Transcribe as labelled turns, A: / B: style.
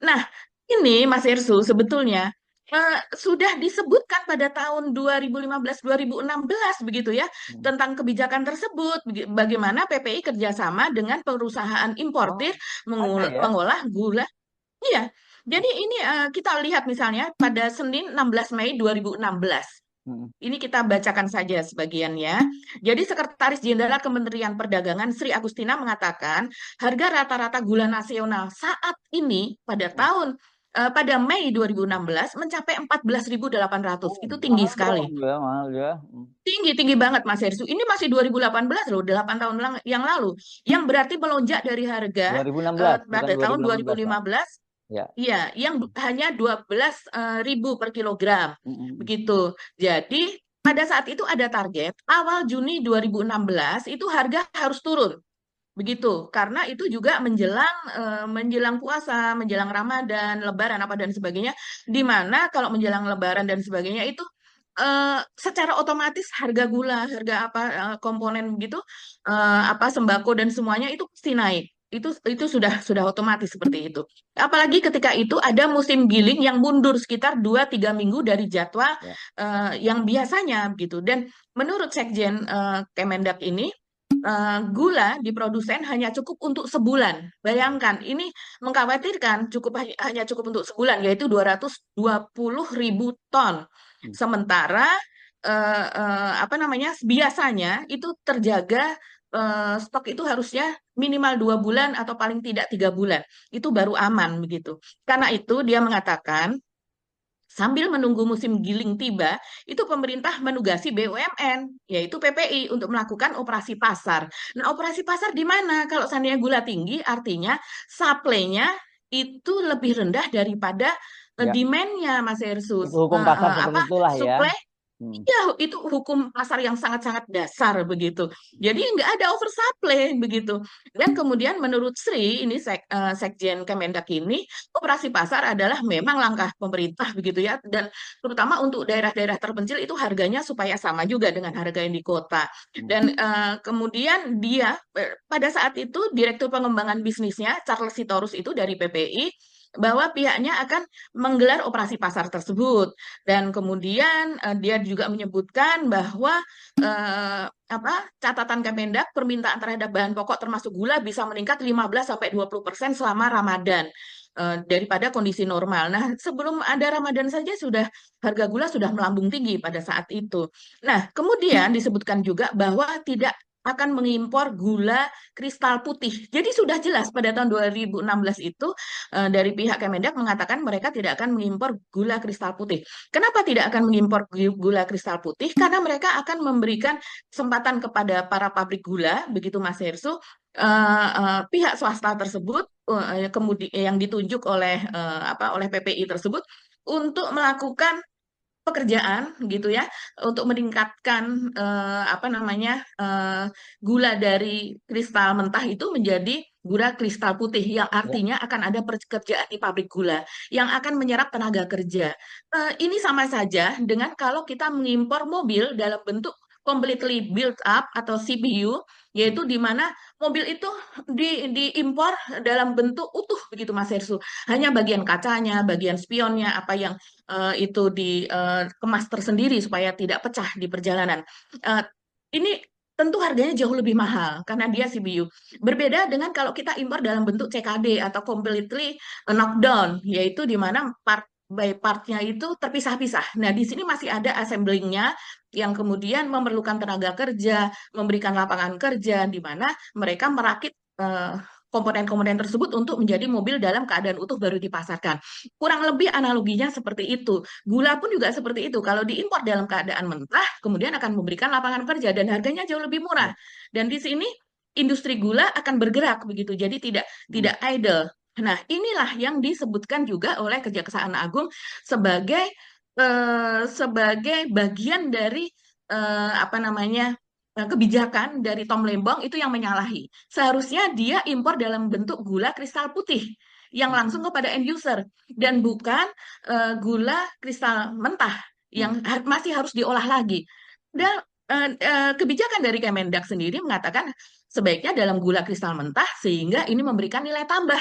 A: Nah, ini Mas Ersu sebetulnya sudah disebutkan pada tahun 2015-2016 begitu ya
B: Hmm.
A: tentang kebijakan tersebut. Bagaimana PPI kerjasama dengan perusahaan importir
B: Oh, ada ya.
A: mengolah gula. Iya. Jadi ini kita lihat misalnya pada Senin 16 Mei 2016.
B: Hmm.
A: Ini kita bacakan saja sebagiannya. Jadi Sekretaris Jenderal Kementerian Perdagangan Sri Agustina mengatakan harga rata-rata gula nasional saat ini pada Mei 2016 mencapai 14.800.
B: Oh,
A: Itu tinggi
B: mahal
A: sekali.
B: dong ya, mahal ya.
A: Tinggi banget Mas Hersu. Ini masih 2018 loh, 8 tahun yang lalu. Yang berarti melonjak dari harga
B: 2016, bukan
A: pada tahun
B: 2018 Pak.
A: 2015.
B: Ya.
A: Iya, yang hanya 12 ribu per kilogram.
B: Mm-mm.
A: Begitu. Jadi, pada saat itu ada target, awal Juni 2016 itu harga harus turun. Begitu. Karena itu juga menjelang puasa, menjelang Ramadan, Lebaran apa dan sebagainya. Di mana kalau menjelang Lebaran dan sebagainya itu secara otomatis harga gula, harga apa komponen gitu, apa sembako dan semuanya itu pasti naik. Itu sudah otomatis seperti itu. Apalagi ketika itu ada musim giling yang mundur sekitar 2-3 minggu dari jadwal
B: Ya.
A: yang biasanya gitu. Dan menurut Sekjen Kemendak ini gula di produsen hanya cukup untuk sebulan. Bayangkan, ini mengkhawatirkan hanya cukup untuk sebulan, yaitu 220 ribu ton.
B: Hmm.
A: Sementara apa namanya biasanya itu terjaga stok itu harusnya minimal 2 bulan atau paling tidak 3 bulan. Itu baru aman begitu. Karena itu dia mengatakan sambil menunggu musim giling tiba, itu pemerintah menugasi BUMN, yaitu PPI, untuk melakukan operasi pasar. Nah, operasi pasar di mana? Kalau seandainya gula tinggi, artinya supply-nya itu lebih rendah daripada
B: Ya.
A: demand-nya, Mas Ersus.
B: Itu hukum pasar seperti
A: Apa
B: itulah ya.
A: supply.
B: Hmm.
A: Ya, itu hukum pasar yang sangat-sangat dasar begitu. Jadi nggak ada oversupply begitu. Dan kemudian menurut Sri, ini Sekjen Kemendak ini, operasi pasar adalah memang langkah pemerintah begitu ya. Dan terutama untuk daerah-daerah terpencil itu harganya supaya sama juga dengan harga yang di kota.
B: Hmm.
A: Dan kemudian dia pada saat itu Direktur Pengembangan Bisnisnya Charles Sitorus itu dari PPI bahwa pihaknya akan menggelar operasi pasar tersebut. Dan kemudian dia juga menyebutkan bahwa catatan Kemendak permintaan terhadap bahan pokok termasuk gula bisa meningkat 15-20% selama Ramadan daripada kondisi normal. Nah, sebelum ada Ramadan saja harga gula sudah melambung tinggi pada saat itu. Nah, kemudian disebutkan juga bahwa tidak akan mengimpor gula kristal putih. Jadi sudah jelas pada tahun 2016 itu dari pihak Kemendak mengatakan mereka tidak akan mengimpor gula kristal putih. Kenapa tidak akan mengimpor gula kristal putih? Karena mereka akan memberikan kesempatan kepada para pabrik gula, begitu Mas Hersu, pihak swasta tersebut, kemudian yang ditunjuk oleh PPI tersebut untuk melakukan pekerjaan gitu ya untuk meningkatkan apa namanya gula dari kristal mentah itu menjadi gula kristal putih yang
B: Ya.
A: artinya akan ada pekerjaan di pabrik gula yang akan menyerap tenaga kerja. Ini sama saja dengan kalau kita mengimpor mobil dalam bentuk completely built up atau CPU, yaitu di mana mobil itu diimpor dalam bentuk utuh begitu Mas Hersu. Hanya bagian kacanya, bagian spionnya, apa yang itu dikemas tersendiri supaya tidak pecah di perjalanan. Eh, ini tentu harganya jauh lebih mahal karena dia CBU. Berbeda dengan kalau kita impor dalam bentuk CKD atau completely knockdown, yaitu di mana part by partnya itu terpisah-pisah. Nah, di sini masih ada assemblingnya yang kemudian memerlukan tenaga kerja, memberikan lapangan kerja, di mana mereka merakit komponen-komponen tersebut untuk menjadi mobil dalam keadaan utuh baru dipasarkan. Kurang lebih analoginya seperti itu. Gula pun juga seperti itu. Kalau diimpor dalam keadaan mentah, kemudian akan memberikan lapangan kerja dan harganya jauh lebih murah.
B: Ya.
A: Dan di sini industri gula akan bergerak begitu. Jadi tidak
B: Hmm.
A: tidak idle. Nah, inilah yang disebutkan juga oleh Kejaksaan Agung sebagai sebagai bagian dari apa namanya kebijakan dari Tom Lembong itu yang menyalahi. Seharusnya dia impor dalam bentuk gula kristal putih yang langsung kepada end user dan bukan gula kristal mentah
B: Hmm.
A: yang masih harus diolah lagi. Dan kebijakan dari Kemendak sendiri mengatakan sebaiknya dalam gula kristal mentah sehingga ini memberikan nilai tambah